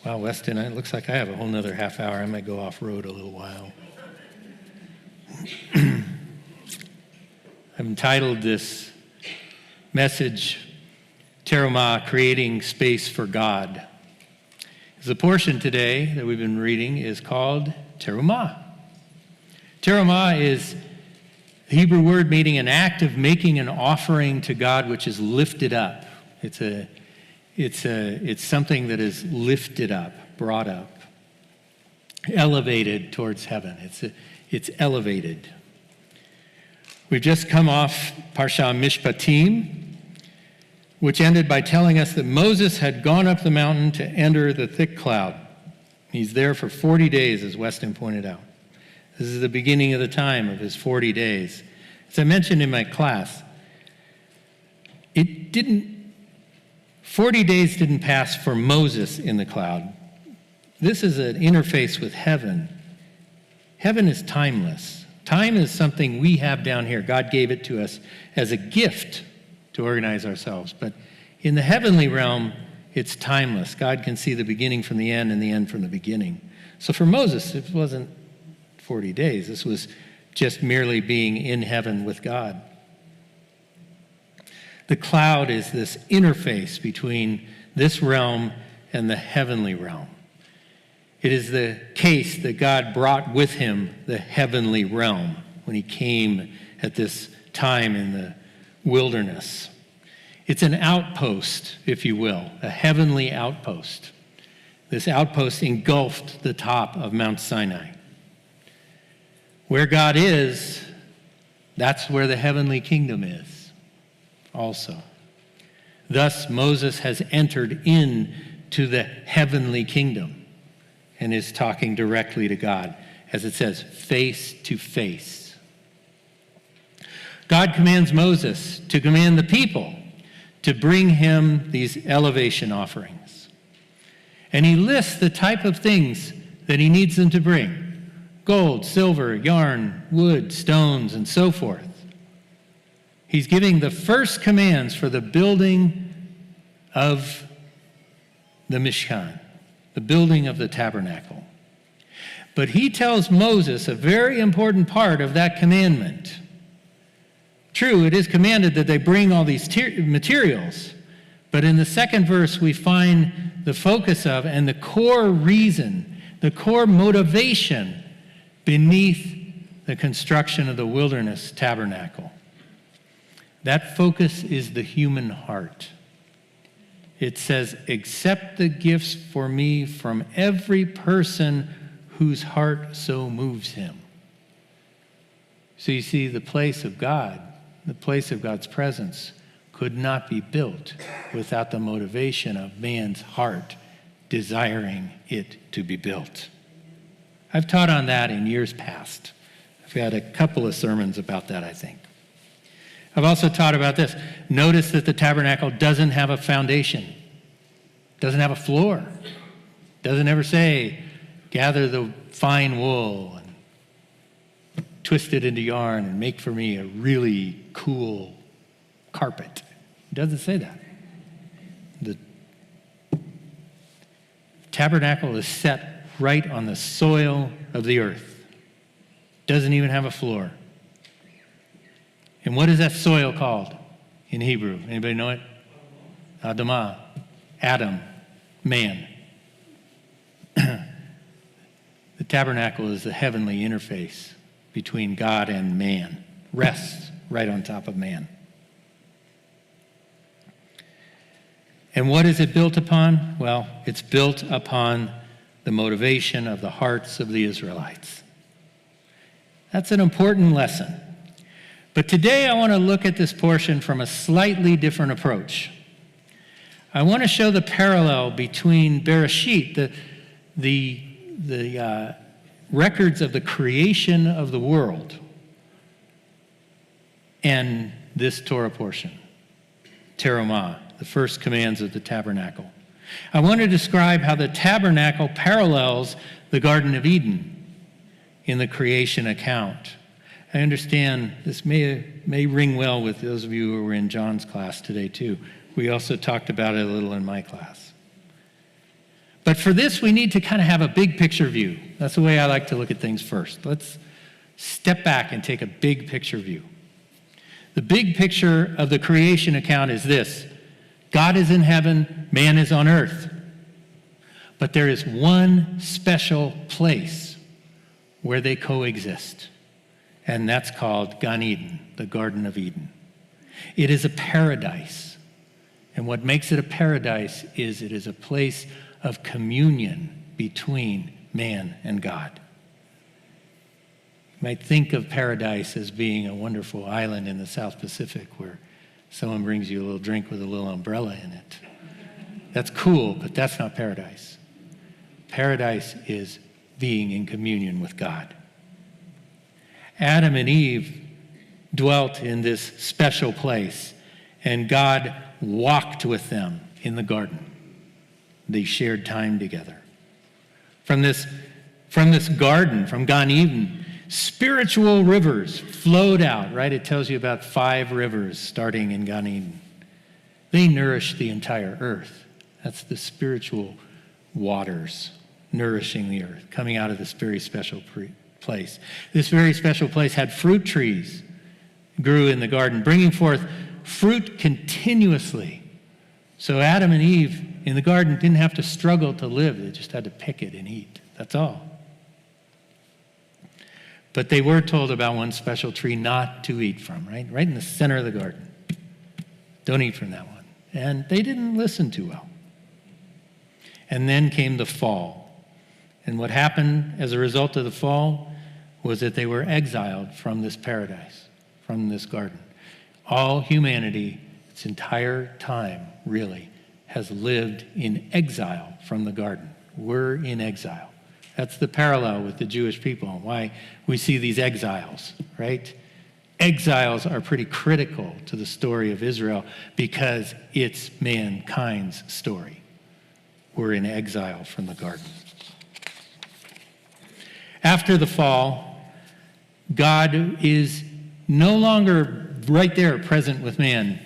Wow, Weston, it looks like I have a whole nother half hour. I might go off-road a little while. I've entitled this message, Terumah, Creating Space for God. The portion today that we've been reading is called Terumah. Terumah is the Hebrew word meaning an act of making an offering to God which is lifted up. It's something that is lifted up, brought up, elevated towards heaven. It's elevated. We've just come off Parsha Mishpatim, which ended by telling us that Moses had gone up the mountain to enter the thick cloud. He's there for 40 days, as Weston pointed out. This is the beginning of the time of his 40 days. As I mentioned in my class, 40 days didn't pass for Moses in the cloud. This is an interface with heaven. Heaven is timeless. Time is something we have down here. God gave it to us as a gift to organize ourselves. But in the heavenly realm, it's timeless. God can see the beginning from the end and the end from the beginning. So for Moses, it wasn't 40 days. This was just merely being in heaven with God. The cloud is this interface between this realm and the heavenly realm. It is the case that God brought with him the heavenly realm when he came at this time in the wilderness. It's an outpost, if you will, a heavenly outpost. This outpost engulfed the top of Mount Sinai. Where God is, that's where the heavenly kingdom is also. Thus, Moses has entered into the heavenly kingdom and is talking directly to God, as it says, face to face. God commands Moses to command the people to bring him these elevation offerings. And he lists the type of things that he needs them to bring: gold, silver, yarn, wood, stones, and so forth. He's giving the first commands for the building of the Mishkan, the building of the tabernacle. But he tells Moses a very important part of that commandment. True, it is commanded that they bring all these materials, but in the second verse we find the focus of and the core reason, the core motivation beneath the construction of the wilderness tabernacle. That focus is the human heart. It says, accept the gifts for me from every person whose heart so moves him. So you see, the place of God, the place of God's presence, could not be built without the motivation of man's heart desiring it to be built. I've taught on that in years past. I've had a couple of sermons about that, I think. I've also taught about this. Notice that the tabernacle doesn't have a foundation, doesn't have a floor, doesn't ever say, gather the fine wool and twist it into yarn and make for me a really cool carpet. It doesn't say that. The tabernacle is set right on the soil of the earth. Doesn't even have a floor. And what is that soil called in Hebrew? Anybody know it? Adamah, Adam, man. The tabernacle is the heavenly interface between God and man. Rests right on top of man. And what is it built upon? Well, it's built upon the motivation of the hearts of the Israelites. That's an important lesson. But today I want to look at this portion from a slightly different approach. I want to show the parallel between Bereshit, the records of the creation of the world, and this Torah portion, Terumah, the first commands of the tabernacle. I want to describe how the tabernacle parallels the Garden of Eden in the creation account. I understand this may ring well with those of you who were in John's class today too. We also talked about it a little in my class. But But for this, we need to kind of have a big picture view. That's the way I like to look at things first. Let's step back and take a big picture view. The big picture of the creation account is this: God is in heaven, man is on earth. But there is one special place where they coexist, and that's called Gan Eden, the Garden of Eden. It is a paradise, and what makes it a paradise is it is a place of communion between man and God. You might think of paradise as being a wonderful island in the South Pacific where someone brings you a little drink with a little umbrella in it. That's cool, but that's not paradise. Paradise is being in communion with God. Adam and Eve dwelt in this special place, and God walked with them in the garden. They shared time together. From this garden, from Gan Eden, spiritual rivers flowed out, right? It tells you about 5 rivers starting in Gan Eden. They nourished the entire earth. That's the spiritual waters nourishing the earth, coming out of this very special place. This very special place had fruit trees, grew in the garden, bringing forth fruit continuously. So Adam and Eve in the garden didn't have to struggle to live. They just had to pick it and eat. That's all. But they were told about one special tree not to eat from, right? Right in the center of the garden. Don't eat from that one. And they didn't listen too well. And then came the fall. And what happened as a result of the fall was that they were exiled from this paradise, from this garden. All humanity, its entire time, really, has lived in exile from the garden. We're in exile. That's the parallel with the Jewish people and why we see these exiles, right? Exiles are pretty critical to the story of Israel because it's mankind's story. We're in exile from the garden. After the fall, God is no longer right there present with man,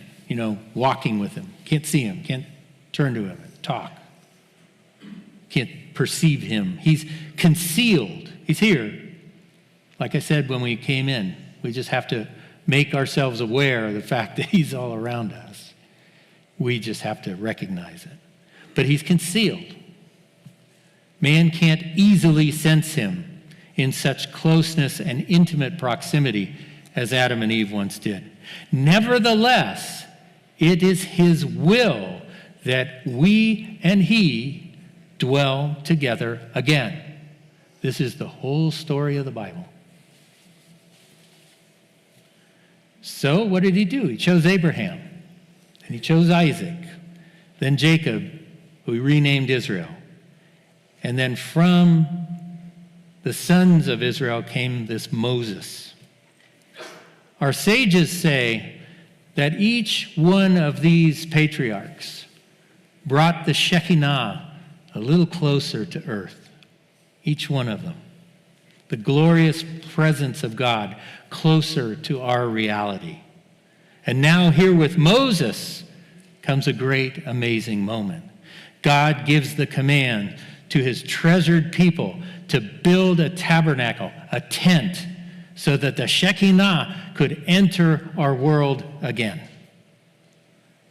walking with him. Can't see him, can't turn to him and talk. Can't perceive him. He's concealed. He's here. Like I said when we came in, we just have to make ourselves aware of the fact that he's all around us. We just have to recognize it. But he's concealed. Man can't easily sense him in such closeness and intimate proximity as Adam and Eve once did. Nevertheless, it is his will that we and he dwell together again. This is the whole story of the Bible. So what did he do? He chose Abraham, and he chose Isaac, then Jacob, who he renamed Israel. And then from the sons of Israel came this Moses. Our sages say that each one of these patriarchs brought the Shekinah a little closer to earth. Each one of them. The glorious presence of God closer to our reality. And now here with Moses comes a great, amazing moment. God gives the command to his treasured people to build a tabernacle, a tent, so that the Shekinah could enter our world again.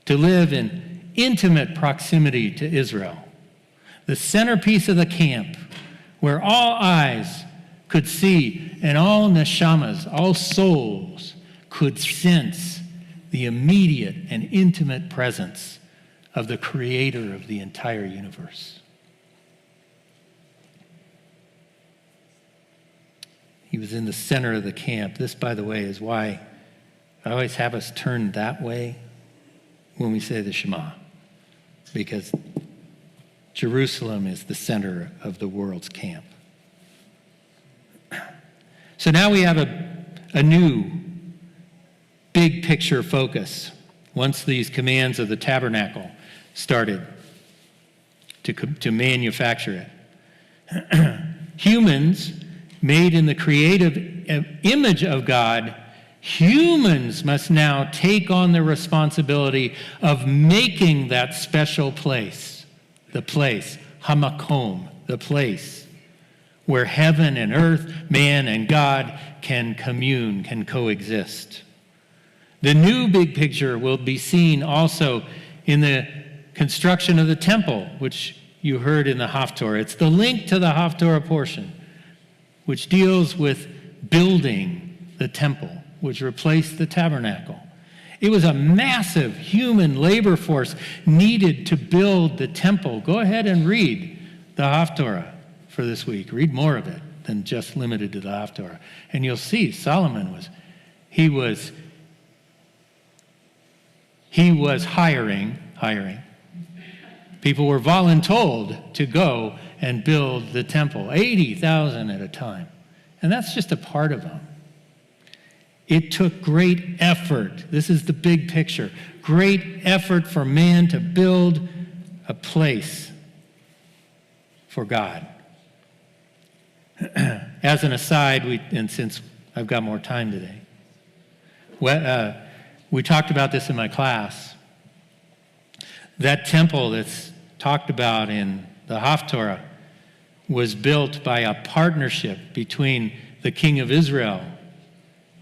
To live in intimate proximity to Israel. The centerpiece of the camp, where all eyes could see and all neshamas, all souls, could sense the immediate and intimate presence of the creator of the entire universe. He was in the center of the camp. This, by the way, is why I always have us turn that way when we say the Shema, because Jerusalem is the center of the world's camp. So now we have a new big picture focus once these commands of the tabernacle started to manufacture it. Humans made in the creative image of God, humans must now take on the responsibility of making that special place, the place hamakom, the place where heaven and earth, man and God can commune, can coexist. The new big picture will be seen also in the construction of the temple, which you heard in the Haftorah. It's the link to the Haftorah portion, which deals with building the temple, which replaced the tabernacle. It was a massive human labor force needed to build the temple. Go ahead and read the Haftorah for this week. Read more of it than just limited to the Haftorah. And you'll see Solomon was hiring. People were voluntold to go and build the temple, 80,000 at a time. And that's just a part of them. It took great effort. This is the big picture. Great effort for man to build a place for God. As an aside, and since I've got more time today, we talked about this in my class. That temple that's talked about in the Haftorah was built by a partnership between the king of Israel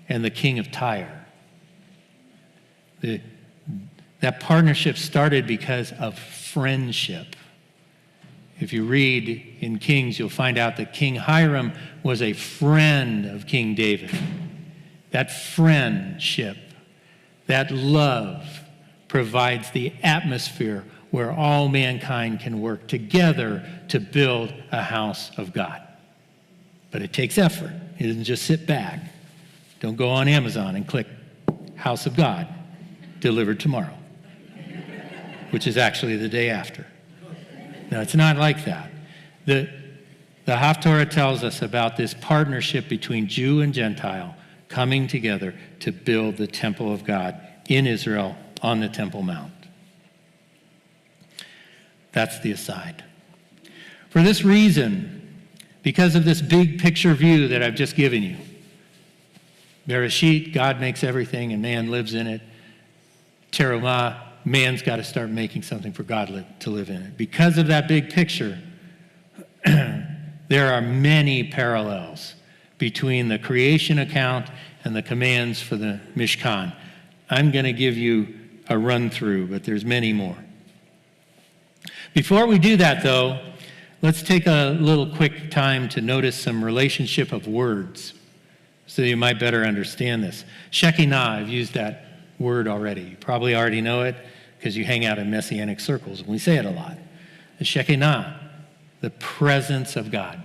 and the king of Tyre. That partnership started because of friendship. If you read in Kings, you'll find out that King Hiram was a friend of King David. That friendship, that love, provides the atmosphere where all mankind can work together to build a house of God. But it takes effort. It doesn't just sit back. Don't go on Amazon and click House of God, delivered tomorrow, which is actually the day after. No, it's not like that. The Haftorah tells us about this partnership between Jew and Gentile coming together to build the temple of God in Israel on the Temple Mount. That's the aside. For this reason, because of this big picture view that I've just given you, Bereshit, God makes everything and man lives in it. Terumah, man's got to start making something for God to live in it. Because of that big picture, there are many parallels between the creation account and the commands for the Mishkan. I'm going to give you a run through, but there's many more. Before we do that, though, let's take a little quick time to notice some relationship of words so you might better understand this. Shekinah, I've used that word already. You probably already know it because you hang out in Messianic circles and we say it a lot. The Shekinah, the presence of God.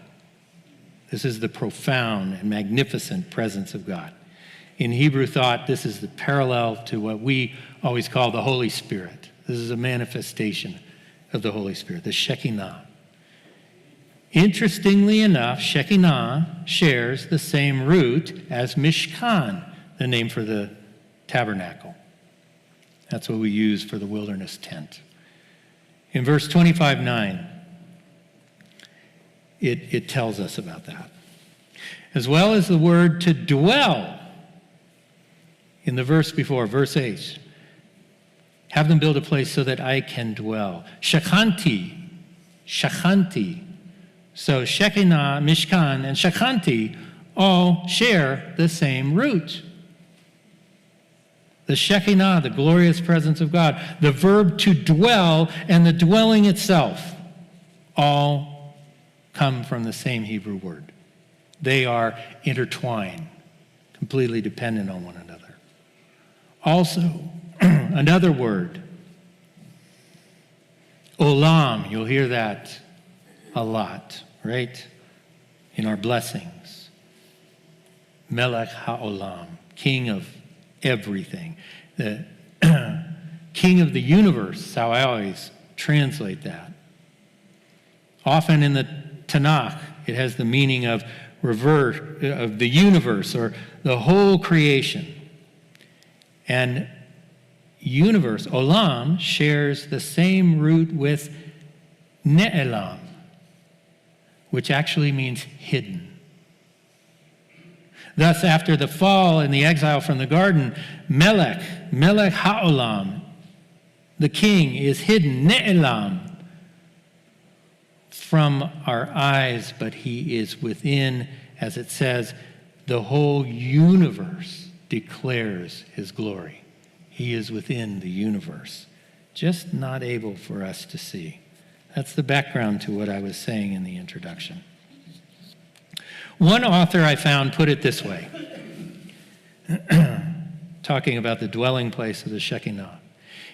This is the profound and magnificent presence of God. In Hebrew thought, this is the parallel to what we always call the Holy Spirit. This is a manifestation of the Holy Spirit, the Shekinah. Interestingly enough, Shekinah shares the same root as Mishkan, the name for the tabernacle. That's what we use for the wilderness tent. In verse 25:9, it tells us about that. As well as the word to dwell in the verse before, verse 8. Have them build a place so that I can dwell. Shachanti. So Shekinah, Mishkan, and Shachanti all share the same root. The Shekinah, the glorious presence of God, the verb to dwell, and the dwelling itself all come from the same Hebrew word. They are intertwined, completely dependent on one another. Also, another word, olam, you'll hear that a lot, right? In our blessings. Melech ha'olam, king of everything. The king of the universe, how I always translate that. Often in the Tanakh, it has the meaning of the universe or the whole creation. And universe, olam, shares the same root with ne'elam, which actually means hidden. Thus, after the fall and the exile from the garden, Melech ha'olam, the king, is hidden, ne'elam, from our eyes, but he is within, as it says, the whole universe declares his glory. He is within the universe, just not able for us to see. That's the background to what I was saying in the introduction. One author I found put it this way, talking about the dwelling place of the Shekinah.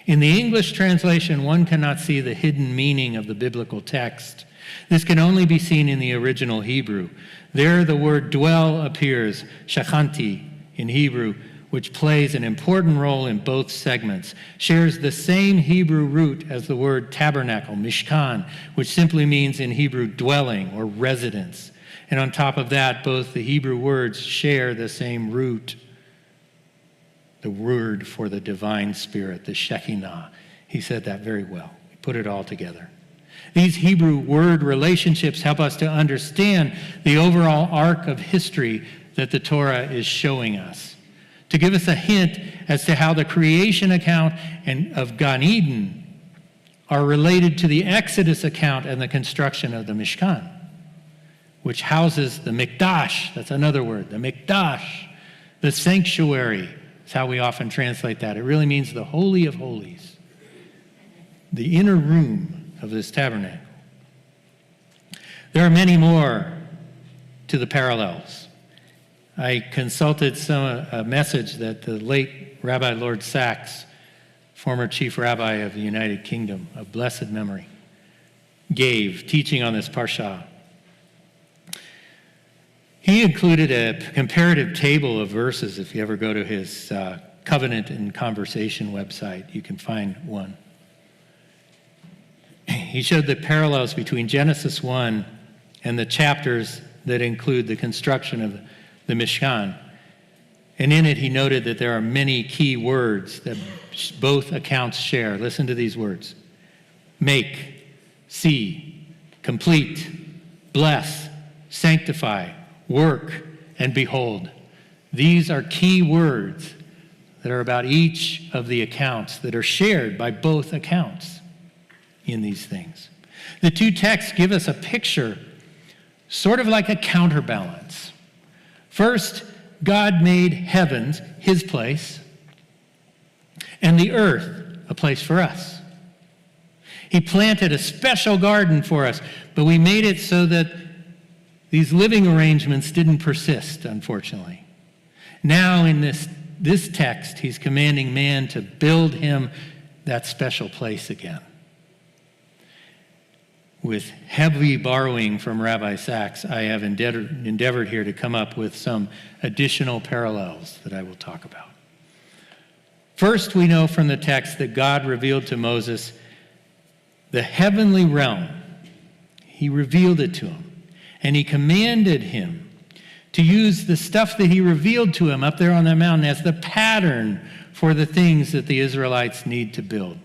In the English translation, one cannot see the hidden meaning of the biblical text. This can only be seen in the original Hebrew. There the word dwell appears, shachanti in Hebrew, which plays an important role in both segments, shares the same Hebrew root as the word tabernacle, mishkan, which simply means in Hebrew dwelling or residence. And on top of that, both the Hebrew words share the same root, the word for the divine spirit, the Shekinah. He said that very well. He put it all together. These Hebrew word relationships help us to understand the overall arc of history that the Torah is showing us, to give us a hint as to how the creation account of Gan Eden are related to the Exodus account and the construction of the Mishkan, which houses the Mikdash. That's another word, the Mikdash, the sanctuary. That's how we often translate that. It really means the Holy of Holies, the inner room of this tabernacle. There are many more to the parallels. I consulted a message that the late Rabbi Lord Sachs, former chief rabbi of the United Kingdom of blessed memory, gave, teaching on this parsha. He included a comparative table of verses. If you ever go to his Covenant and Conversation website, you can find one. He showed the parallels between Genesis 1 and the chapters that include the construction of the Mishkan. And in it, he noted that there are many key words that both accounts share. Listen to these words: make, see, complete, bless, sanctify, work, and behold. These are key words that are about each of the accounts that are shared by both accounts in these things. The two texts give us a picture, sort of like a counterbalance. First, God made heavens, his place, and the earth, a place for us. He planted a special garden for us, but we made it so that these living arrangements didn't persist, unfortunately. Now in this text, he's commanding man to build him that special place again. With heavy borrowing from Rabbi Sachs, I have endeavored here to come up with some additional parallels that I will talk about. First, we know from the text that God revealed to Moses the heavenly realm. He revealed it to him, and he commanded him to use the stuff that he revealed to him up there on the mountain as the pattern for the things that the Israelites need to build.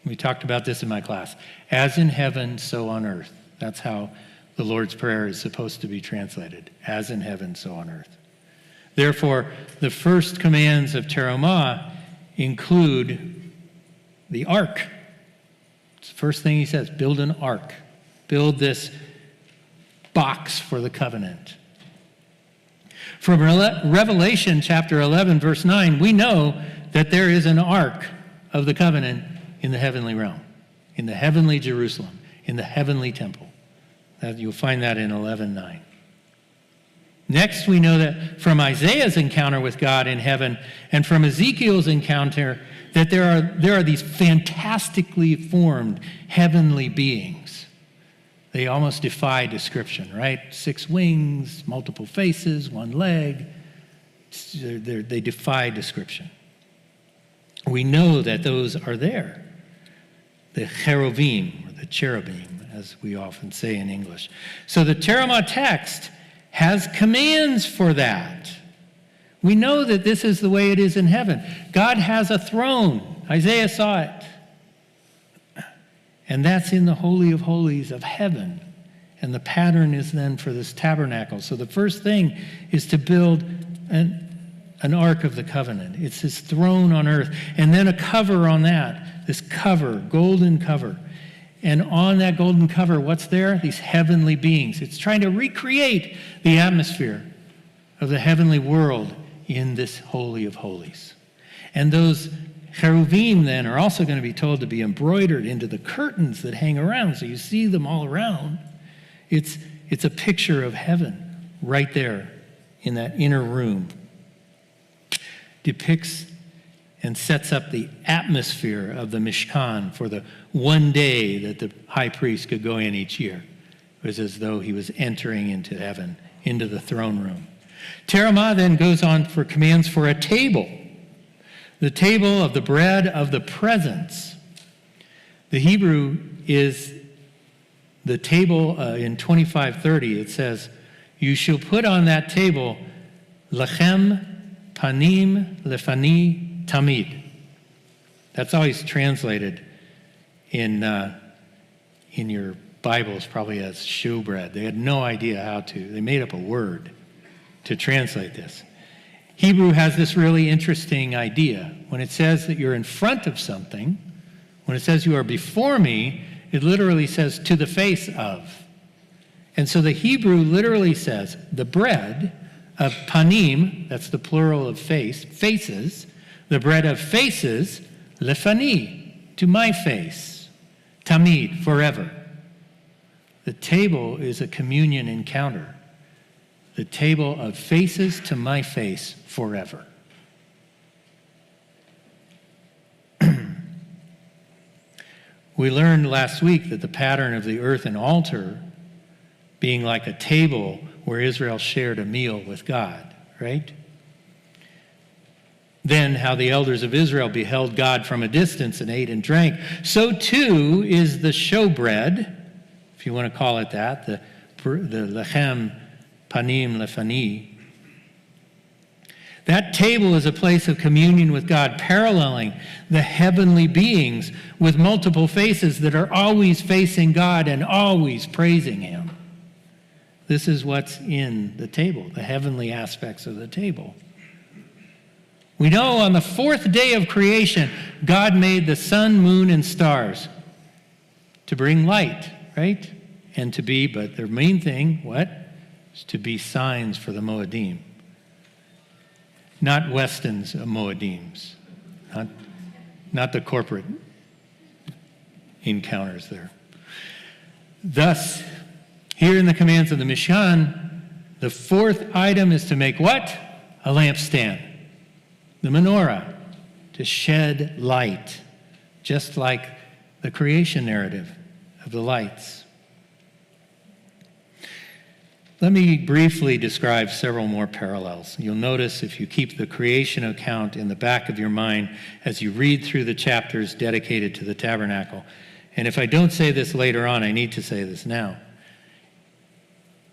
We talked about this in my class. As in heaven, so on earth. That's how the Lord's Prayer is supposed to be translated. As in heaven, so on earth. Therefore, the first commands of Terumah include the ark. It's the first thing he says, build an ark. Build this box for the covenant. From Revelation chapter 11, verse 9, we know that there is an ark of the covenant in the heavenly realm, in the heavenly Jerusalem, in the heavenly temple. You'll find that in 11:9. Next, we know that from Isaiah's encounter with God in heaven and from Ezekiel's encounter that there are these fantastically formed heavenly beings. They almost defy description, right? 6 wings, multiple faces, 1 leg. They defy description. We know that those are there. The cherubim, or the cherubim, as we often say in English. So the Terumah text has commands for that. We know that this is the way it is in heaven. God has a throne. Isaiah saw it. And that's in the Holy of Holies of heaven. And the pattern is then for this tabernacle. So the first thing is to build an ark of the covenant. It's his throne on earth. And then a cover on that. This cover, golden cover. And on that golden cover, what's there? These heavenly beings. It's trying to recreate the atmosphere of the heavenly world in this Holy of Holies. And those cherubim then are also going to be told to be embroidered into the curtains that hang around, so you see them all around. It's a picture of heaven right there in that inner room. Depicts and sets up the atmosphere of the Mishkan for the one day that the high priest could go in each year. It was as though he was entering into heaven, into the throne room. Terumah then goes on for commands for a table, the table of the bread of the presence. The Hebrew is the table in 25:30. It says, "You shall put on that table lechem panim lefani tamid." That's always translated in your Bibles probably as showbread. They had no idea how to. They made up a word to translate this. Hebrew has this really interesting idea. When it says that you're in front of something, when it says you are before me, it literally says to the face of. And so the Hebrew literally says the bread of panim, that's the plural of face, faces, the bread of faces, lefani, to my face, tamid, forever. The table is a communion encounter. The table of faces to my face forever. We learned last week that the pattern of the earthen altar being like a table where Israel shared a meal with God, right? Then how the elders of Israel beheld God from a distance and ate and drank. So too is the showbread, if you want to call it that, the lechem panim lefani. That table is a place of communion with God, paralleling the heavenly beings with multiple faces that are always facing God and always praising Him. This is what's in the table, the heavenly aspects of the table. We know on the fourth day of creation, God made the sun, moon, and stars to bring light, right? And to be, but their main thing, what? Is to be signs for the Moedim. Not Weston's Moedims, not the corporate encounters there. Thus, here in the commands of the Mishkan, the fourth item is to make what? A lampstand. The menorah, to shed light, just like the creation narrative of the lights. Let me briefly describe several more parallels. You'll notice if you keep the creation account in the back of your mind as you read through the chapters dedicated to the tabernacle. And if I don't say this later on, I need to say this now.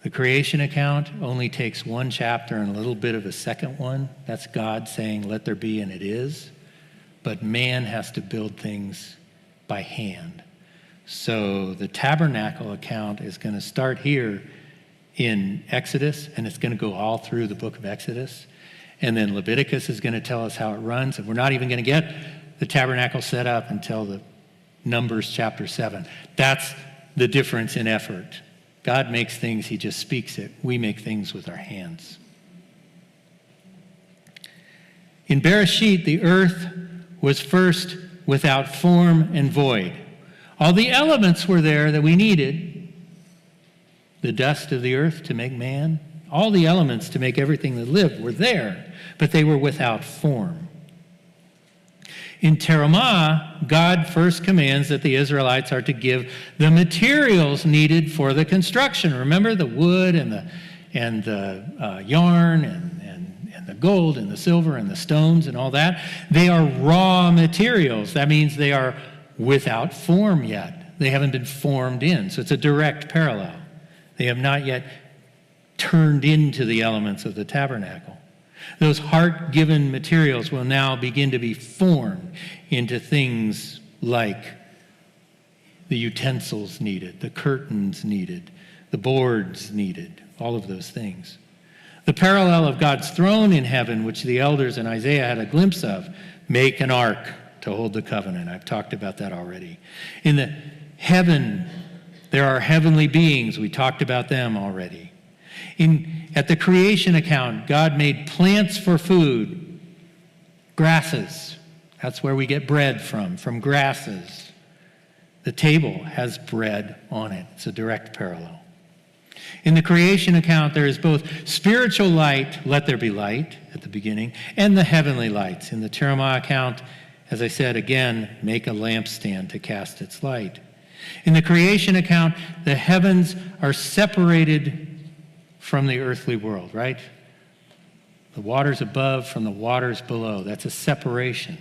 The creation account only takes one chapter and a little bit of a second one. That's God saying, let there be, and it is. But man has to build things by hand. So the tabernacle account is going to start here in Exodus, and it's going to go all through the book of Exodus. And then Leviticus is going to tell us how it runs. And we're not even going to get the tabernacle set up until the Numbers chapter 7. That's the difference in effort. God makes things, He just speaks it. We make things with our hands. In Bereshit, the earth was first without form and void. All the elements were there that we needed. The dust of the earth to make man. All the elements to make everything that lived were there, but they were without form. In Terumah, God first commands that the Israelites are to give the materials needed for the construction. Remember the wood and the yarn and the gold and the silver and the stones and all that? They are raw materials. That means they are without form yet. They haven't been formed in. So it's a direct parallel. They have not yet turned into the elements of the tabernacle. Those heart-given materials will now begin to be formed into things like the utensils needed, the curtains needed, the boards needed, all of those things. The parallel of God's throne in heaven, which the elders in Isaiah had a glimpse of, make an ark to hold the covenant. I've talked about that already. In Heaven, there are heavenly beings. We talked about them already. At the creation account, God made plants for food, grasses. That's where we get bread from grasses. The table has bread on it. It's a direct parallel. In the creation account, there is both spiritual light, let there be light at the beginning, and the heavenly lights. In the Terumah account, as I said again, make a lampstand to cast its light. In the creation account, the heavens are separated from the earthly world, right? The waters above from the waters below. That's a separation.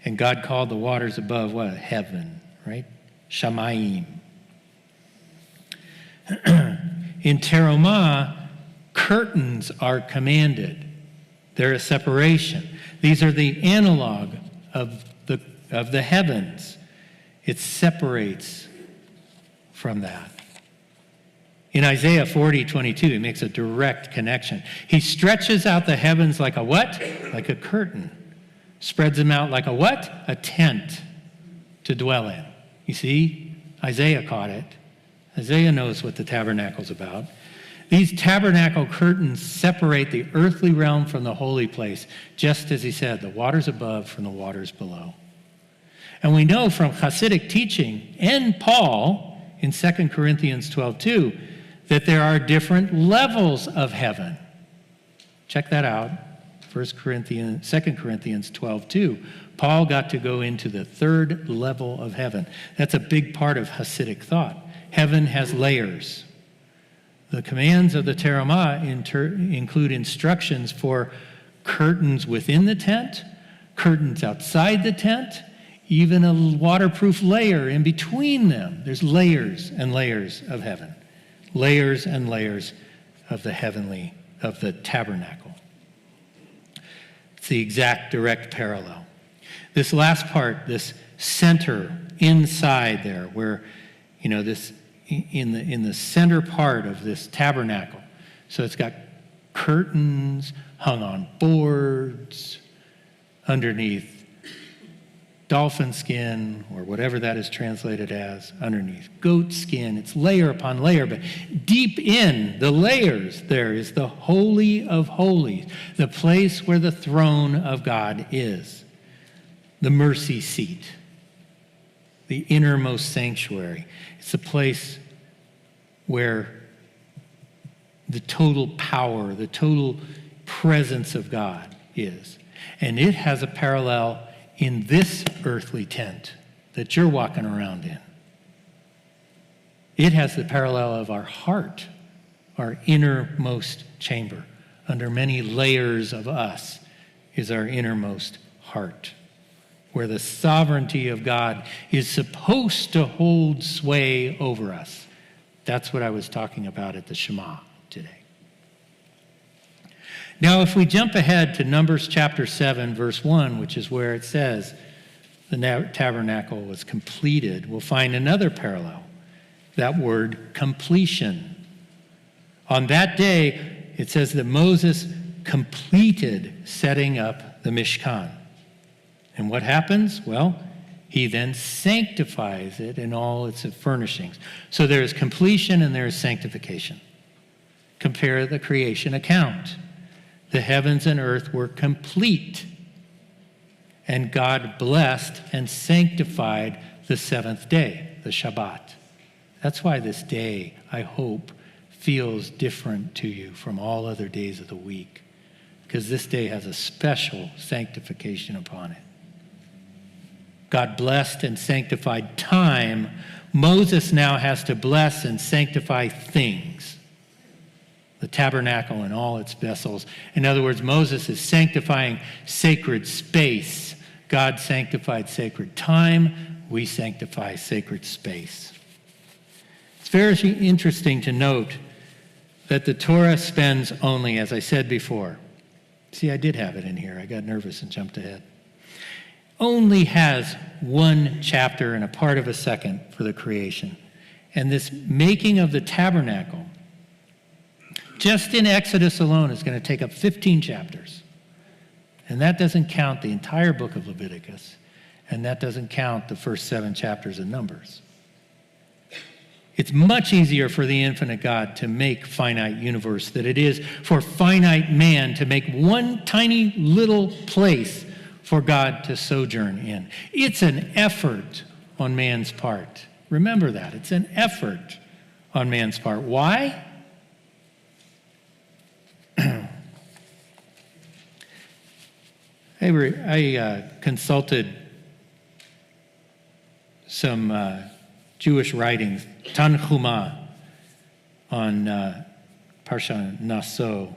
And God called the waters above what? Heaven, right? Shamayim. In Terumah, curtains are commanded. They're a separation. These are the analog of the heavens. It separates from that. In Isaiah 40:22, he makes a direct connection. He stretches out the heavens like a what? Like a curtain. Spreads them out like a what? A tent to dwell in. You see, Isaiah caught it. Isaiah knows what the tabernacle's about. These tabernacle curtains separate the earthly realm from the holy place, just as he said, the waters above from the waters below. And we know from Hasidic teaching and Paul in 2 Corinthians 12:2 that there are different levels of heaven. Check that out. 2 Corinthians 12:2. Paul got to go into the third level of heaven. That's a big part of Hasidic thought. Heaven has layers. The commands of the Terumah include instructions for curtains within the tent, curtains outside the tent, even a waterproof layer in between them. There's layers and layers of heaven. Layers and layers of the tabernacle. It's the exact direct parallel. This last part, this center inside there, where, this in the center part of this tabernacle. So it's got curtains hung on boards underneath dolphin skin, or whatever that is translated as, underneath goat skin. It's layer upon layer, but deep in the layers there is the Holy of Holies, the place where the throne of God is, the mercy seat, the innermost sanctuary. It's a place where the total power, the total presence of God is. And it has a parallel in this earthly tent that you're walking around in. It has the parallel of our heart, our innermost chamber. Under many layers of us is our innermost heart, where the sovereignty of God is supposed to hold sway over us. That's what I was talking about at the Shema today. Now, if we jump ahead to Numbers chapter 7, verse 1, which is where it says the tabernacle was completed, we'll find another parallel, that word completion. On that day, it says that Moses completed setting up the Mishkan. And what happens? Well, he then sanctifies it in all its furnishings. So there is completion and there is sanctification. Compare the creation account. The heavens and earth were complete, and God blessed and sanctified the seventh day, the Shabbat. That's why this day, I hope, feels different to you from all other days of the week, because this day has a special sanctification upon it. God blessed and sanctified time. Moses now has to bless and sanctify things. The tabernacle and all its vessels. In other words, Moses is sanctifying sacred space. God sanctified sacred time. We sanctify sacred space. It's very interesting to note that the Torah spends only, as I said before, see, I did have it in here. I got nervous and jumped ahead. Only has one chapter and a part of a second for the creation. And this making of the tabernacle, just in Exodus alone, is going to take up 15 chapters. And that doesn't count the entire book of Leviticus. And that doesn't count the first 7 chapters of Numbers. It's much easier for the infinite God to make finite universe than it is for finite man to make one tiny little place for God to sojourn in. It's an effort on man's part. Remember that. It's an effort on man's part. Why? I consulted some Jewish writings, Terumah, on Parsha Naso.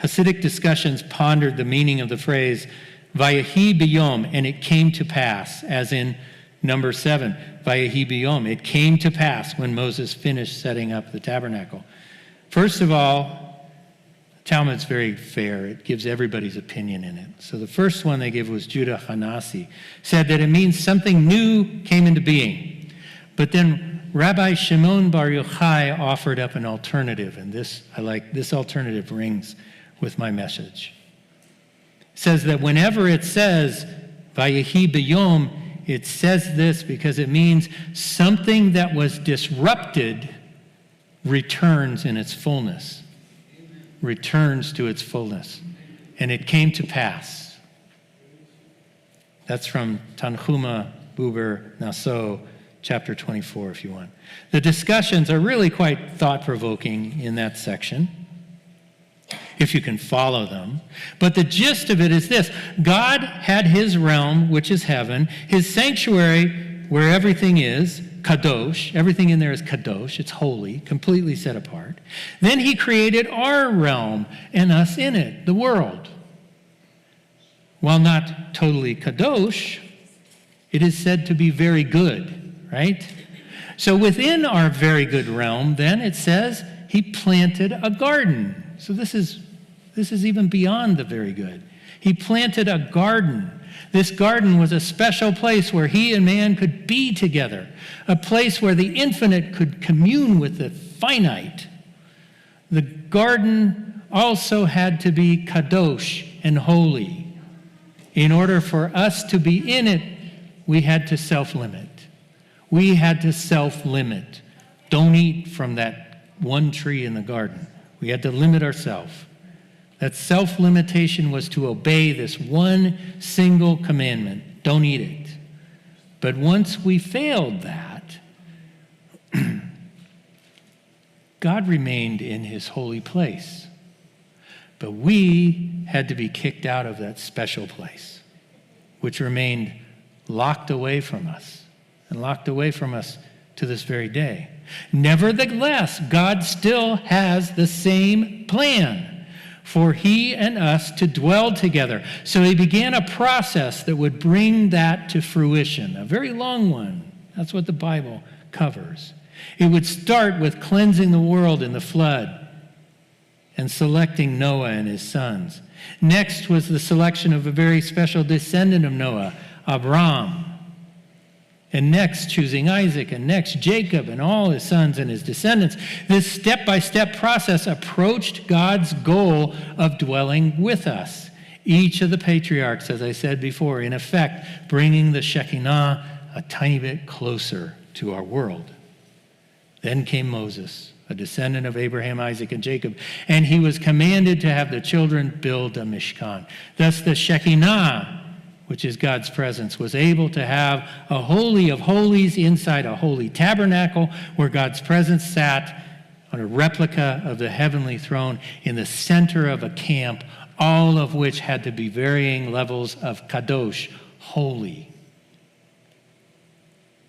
Hasidic discussions pondered the meaning of the phrase, Vayehi biyom, and it came to pass, as in number 7, Vayehi biyom. It came to pass when Moses finished setting up the tabernacle. First of all, Talmud's very fair. It gives everybody's opinion in it. So the first one they give was Judah Hanasi, said that it means something new came into being. But then Rabbi Shimon Bar Yochai offered up an alternative, and this alternative rings with my message. It says that whenever it says Vayehi b'yom, it says this because it means something that was disrupted returns in its fullness. Returns to its fullness. And it came to pass. That's from Tanhuma Buber Naso, chapter 24, if you want. The discussions are really quite thought-provoking in that section, if you can follow them. But the gist of it is this. God had his realm, which is heaven, his sanctuary, where everything is, kadosh. Everything in there is kadosh. It's holy, completely set apart. Then he created our realm and us in it, the world. While not totally kadosh, it is said to be very good, right? So within our very good realm, then it says he planted a garden. So this is even beyond the very good. He planted a garden. This garden was a special place where he and man could be together, a place where the infinite could commune with the finite. The garden also had to be kadosh and holy. In order for us to be in it, we had to self-limit. We had to self-limit. Don't eat from that one tree in the garden. We had to limit ourselves. That self-limitation was to obey this one single commandment. Don't eat it. But once we failed that, God remained in his holy place. But we had to be kicked out of that special place, which remained locked away from us, and locked away from us to this very day. Nevertheless, God still has the same plan for he and us to dwell together. So he began a process that would bring that to fruition, a very long one. That's what the Bible covers. It would start with cleansing the world in the flood and selecting Noah and his sons. Next was the selection of a very special descendant of Noah, Abraham. And next, choosing Isaac, and next, Jacob and all his sons and his descendants. This step-by-step process approached God's goal of dwelling with us. Each of the patriarchs, as I said before, in effect, bringing the Shekinah a tiny bit closer to our world. Then came Moses, a descendant of Abraham, Isaac, and Jacob, and he was commanded to have the children build a Mishkan. Thus, the Shekinah, which is God's presence, was able to have a holy of holies inside a holy tabernacle where God's presence sat on a replica of the heavenly throne in the center of a camp, all of which had to be varying levels of kadosh, holy,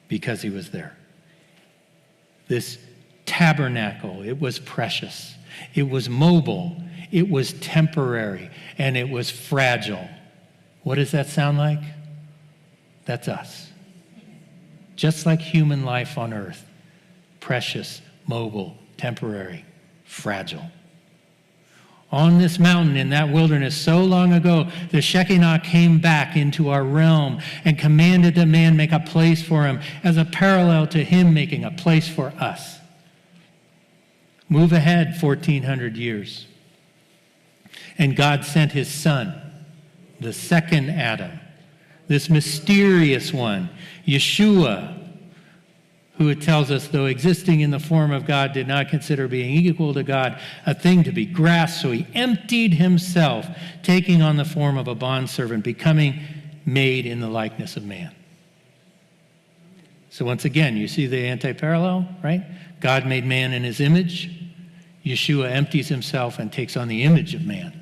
because he was there. This tabernacle, it was precious, it was mobile, it was temporary, and it was fragile. What does that sound like? That's us. Just like human life on earth. Precious, mobile, temporary, fragile. On this mountain in that wilderness so long ago, the Shekinah came back into our realm and commanded that man make a place for him as a parallel to him making a place for us. Move ahead 1,400 years. And God sent his son, the second Adam, this mysterious one, Yeshua, who it tells us, though existing in the form of God, did not consider being equal to God a thing to be grasped, so he emptied himself, taking on the form of a bondservant, becoming made in the likeness of man. So once again, you see the anti-parallel, right? God made man in his image. Yeshua empties himself and takes on the image of man.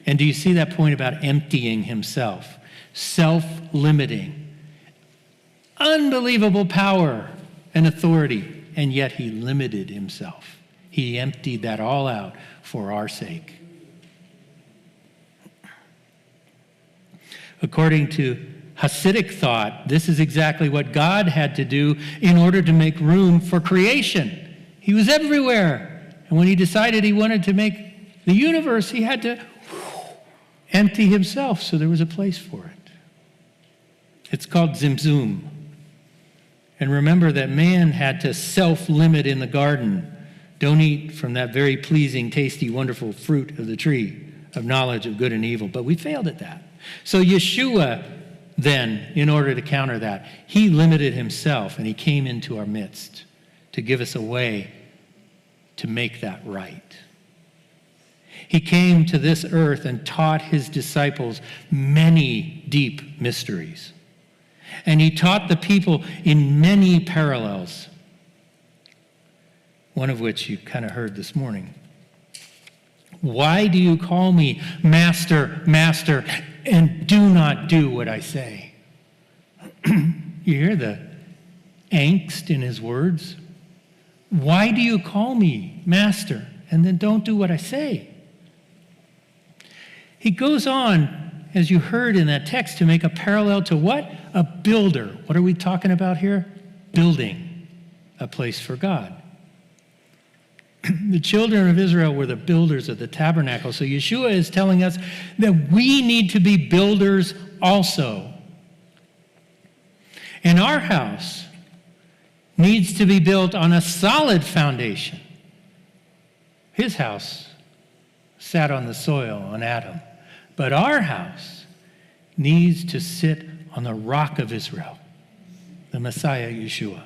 And do you see that point about emptying himself? Self-limiting. Unbelievable power and authority, and yet he limited himself. He emptied that all out for our sake. According to Hasidic thought, this is exactly what God had to do in order to make room for creation. He was everywhere. And when he decided he wanted to make the universe, he had to empty himself so there was a place for it. It's called Zimzum. And remember that man had to self-limit in the garden. Don't eat from that very pleasing, tasty, wonderful fruit of the tree of knowledge of good and evil. But we failed at that. So Yeshua, then, in order to counter that, he limited himself and he came into our midst to give us a way to make that right. He came to this earth and taught his disciples many deep mysteries. And he taught the people in many parallels, one of which you kind of heard this morning. Why do you call me Master, Master, and do not do what I say? You hear the angst in his words? Why do you call me Master and then don't do what I say? He goes on, as you heard in that text, to make a parallel to what? A builder. What are we talking about here? Building a place for God. The children of Israel were the builders of the tabernacle. So Yeshua is telling us that we need to be builders also. And our house needs to be built on a solid foundation. His house sat on the soil, on Adam. But our house needs to sit on the rock of Israel, the Messiah, Yeshua.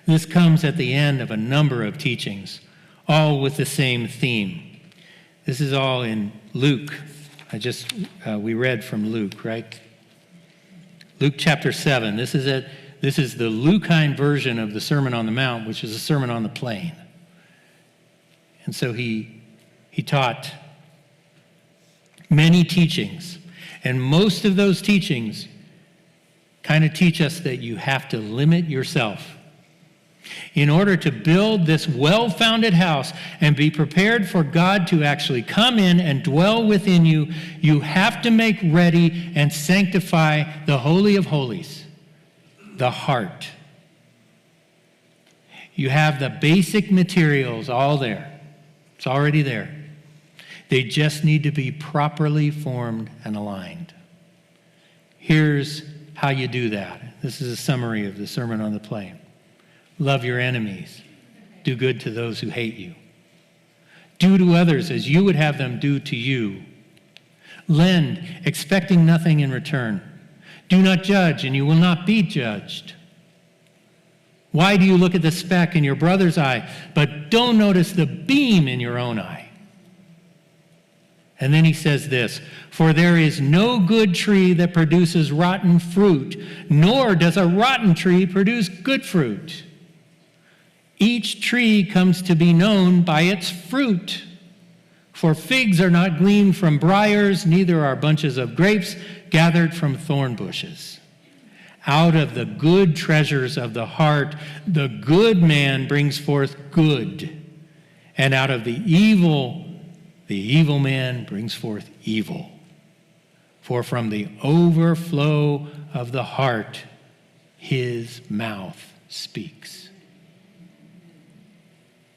This comes at the end of a number of teachings, all with the same theme. This is all in Luke. We read from Luke, right? Luke chapter 7. This is the Lukeine version of the Sermon on the Mount, which is a Sermon on the Plain. And so he taught many teachings. And most of those teachings kind of teach us that you have to limit yourself. In order to build this well-founded house and be prepared for God to actually come in and dwell within you, you have to make ready and sanctify the Holy of Holies, the heart. You have the basic materials all there. It's already there. They just need to be properly formed and aligned. Here's how you do that. This is a summary of the Sermon on the Plain. Love your enemies. Do good to those who hate you. Do to others as you would have them do to you. Lend, expecting nothing in return. Do not judge, and you will not be judged. Why do you look at the speck in your brother's eye, but don't notice the beam in your own eye? And then he says this, for there is no good tree that produces rotten fruit, nor does a rotten tree produce good fruit. Each tree comes to be known by its fruit. For figs are not gleaned from briars, neither are bunches of grapes gathered from thorn bushes. Out of the good treasures of the heart, the good man brings forth good. And out of the evil man brings forth evil. For from the overflow of the heart, his mouth speaks.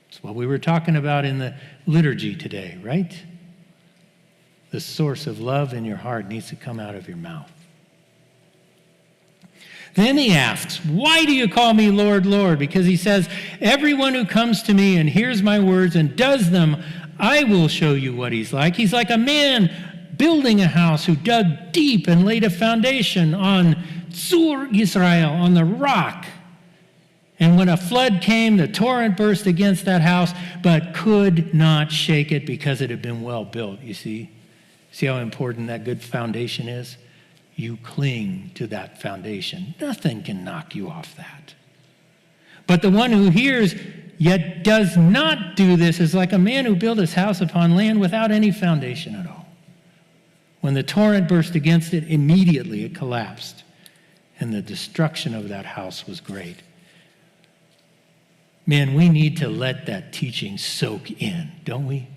It's what we were talking about in the liturgy today, right? The source of love in your heart needs to come out of your mouth. Then he asks, why do you call me Lord, Lord? Because he says, everyone who comes to me and hears my words and does them, I will show you what he's like. He's like a man building a house, who dug deep and laid a foundation on Tzur Yisrael, on the rock. And when a flood came, the torrent burst against that house, but could not shake it because it had been well built. You see? See how important that good foundation is? You cling to that foundation. Nothing can knock you off that. But the one who hears yet does not do this is like a man who built his house upon land without any foundation at all. When the torrent burst against it, immediately it collapsed, and the destruction of that house was great. Man, we need to let that teaching soak in, don't we?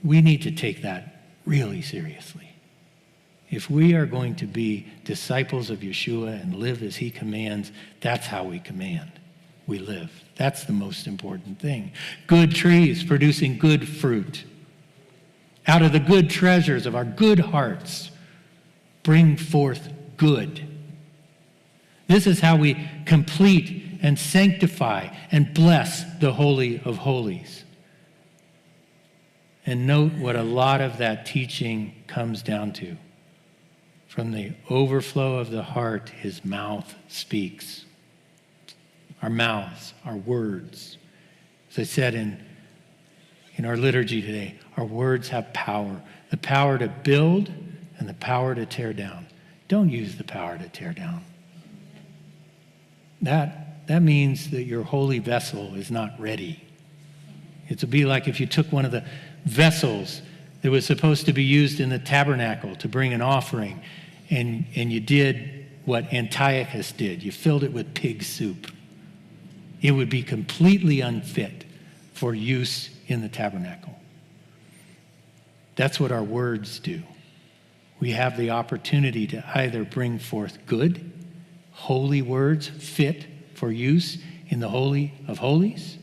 We need to take that really seriously. If we are going to be disciples of Yeshua and live as he commands, that's how we command. We live. That's the most important thing. Good trees producing good fruit. Out of the good treasures of our good hearts, bring forth good. This is how we complete and sanctify and bless the Holy of Holies. And note what a lot of that teaching comes down to. From the overflow of the heart, his mouth speaks. Our mouths, our words. As I said in our liturgy today, our words have power. The power to build and the power to tear down. Don't use the power to tear down. That means that your holy vessel is not ready. It would be like if you took one of the vessels that was supposed to be used in the tabernacle to bring an offering, and you did what Antiochus did. You filled it with pig soup. It would be completely unfit for use in the tabernacle. That's what our words do. We have the opportunity to either bring forth good, holy words fit for use in the Holy of Holies,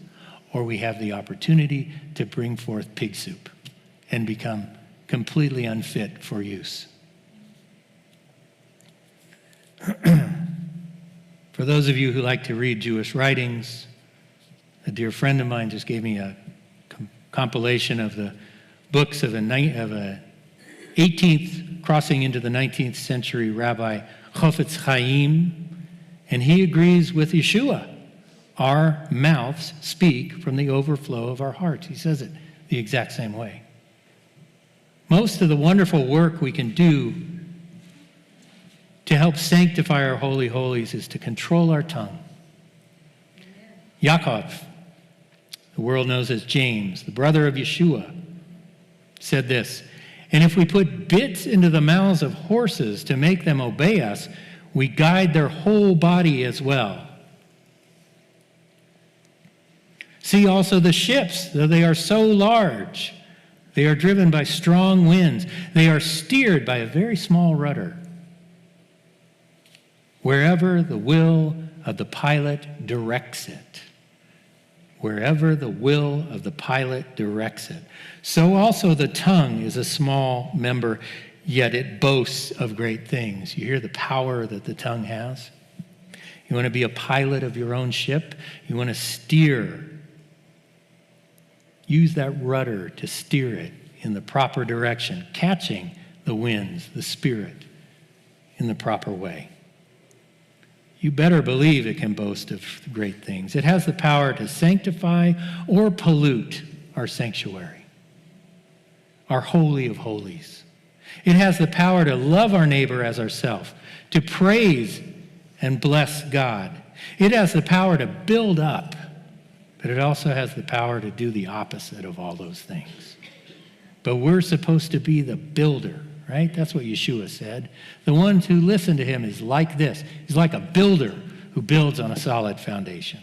or we have the opportunity to bring forth pig soup and become completely unfit for use. For those of you who like to read Jewish writings, a dear friend of mine just gave me a compilation of the books of a 18th crossing into the 19th century Rabbi Chofetz Chaim, and he agrees with Yeshua. Our mouths speak from the overflow of our hearts. He says it the exact same way. Most of the wonderful work we can do to help sanctify our holy holies is to control our tongue. Yaakov, the world knows as James, the brother of Yeshua, said this, "And if we put bits into the mouths of horses to make them obey us, we guide their whole body as well. See also the ships, though they are so large, they are driven by strong winds. They are steered by a very small rudder. Wherever the will of the pilot directs it." Wherever the will of the pilot directs it. So also the tongue is a small member, yet it boasts of great things. You hear the power that the tongue has? You want to be a pilot of your own ship? You want to steer. Use that rudder to steer it in the proper direction, catching the winds, the spirit, in the proper way. You better believe it can boast of great things. It has the power to sanctify or pollute our sanctuary, our holy of holies. It has the power to love our neighbor as ourselves, to praise and bless God. It has the power to build up, but it also has the power to do the opposite of all those things. But we're supposed to be the builder, right? That's what Yeshua said. The ones who listen to him is like this. He's like a builder who builds on a solid foundation.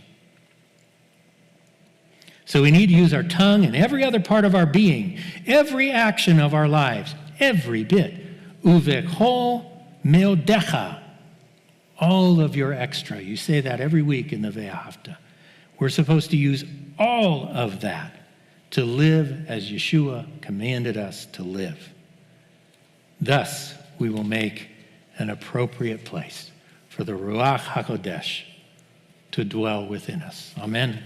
So we need to use our tongue and every other part of our being, every action of our lives, every bit. Uvechol meodecha, all of your extra. You say that every week in the Ve'ahavta. We're supposed to use all of that to live as Yeshua commanded us to live. Thus, we will make an appropriate place for the Ruach HaKodesh to dwell within us. Amen.